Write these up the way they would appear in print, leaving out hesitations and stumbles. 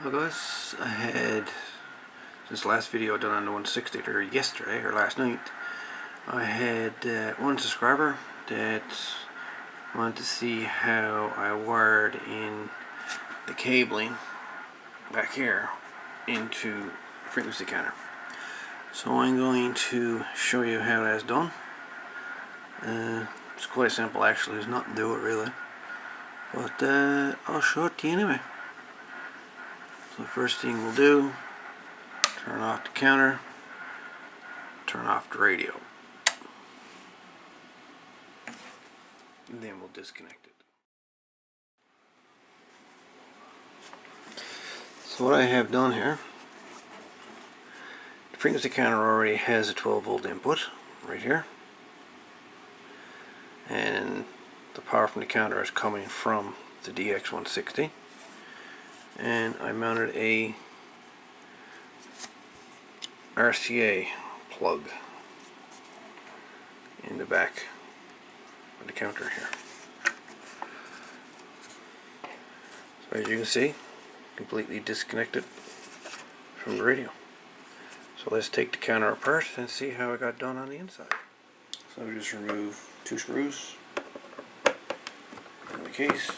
Well guys, I had, since the last video I done on the 160 or yesterday or last night, I had one subscriber that wanted to see how I wired in the cabling back here into the frequency counter. So I'm going to show you how that's done. It's quite simple actually, there's nothing to do it really, but I'll show it to you anyway. So the first thing we'll do, turn off the counter, turn off the radio, and then we'll disconnect it. So what I have done here, the frequency counter already has a 12 volt input right here, and the power from the counter is coming from the DX160, and I mounted a RCA plug in the back of the counter here. So as you can see, completely disconnected from the radio. So let's take the counter apart and see how it got done on the inside. So I just remove two screws from the case.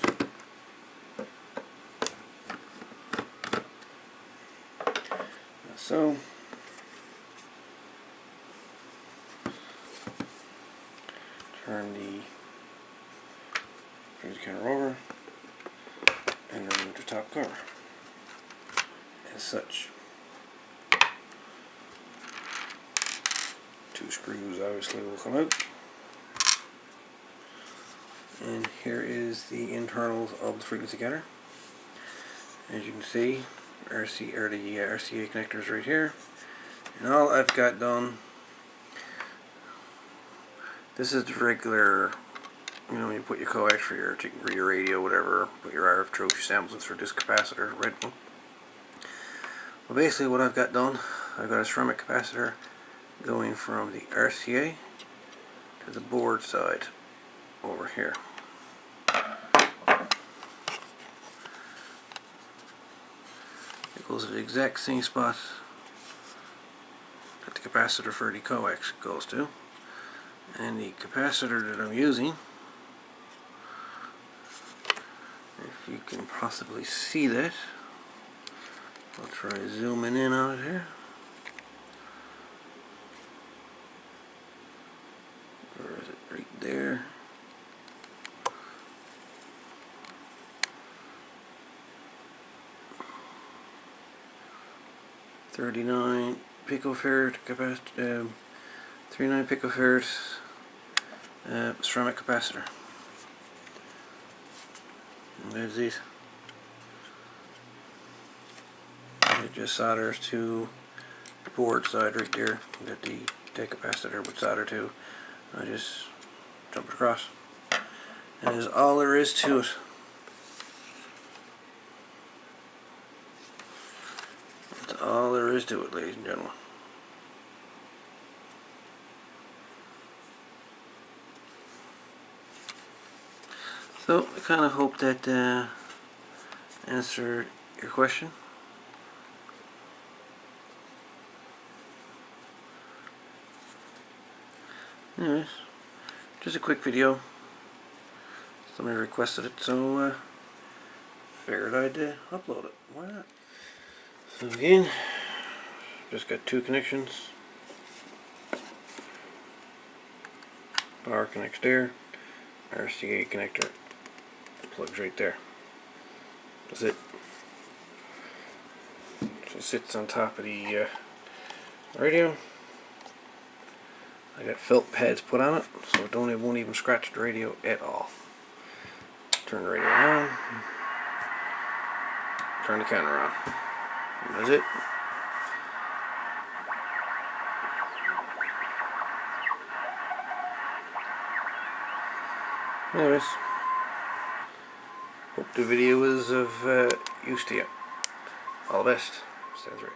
So turn the frequency counter over and remove the top cover as such. Two screws obviously will come out, and here is the internals of the frequency counter. As you can see, the RCA connectors right here, and all I've got done, this is the regular, you know, when you put your coax for your radio, whatever, put your RF trophy samples for this capacitor, red one. Well, basically what I've got done, I've got a ceramic capacitor going from the RCA to the board side over here. It goes to the exact same spot that the capacitor for the coax goes to. And the capacitor that I'm using, if you can possibly see that, I'll try zooming in on it here. Or is it right there? .39 picofarad capacitor, 39 picofarads ceramic capacitor. And there's these. It just solders to the board side right there that the capacitor would solder to. I just jump it across. And that's all there is to it. That's all there is to it, ladies and gentlemen. So I kind of hope that answered your question. Anyways, just a quick video. Somebody requested it, so figured I'd upload it. Why not? So again, just got two connections. Power connects there. RCA connector plugs right there. That's it. So it sits on top of the radio. I got felt pads put on it, so it won't even scratch the radio at all. Turn the radio on. Turn the counter on. And that's it. Anyways, hope the video was of use to you. All the best. Sounds right.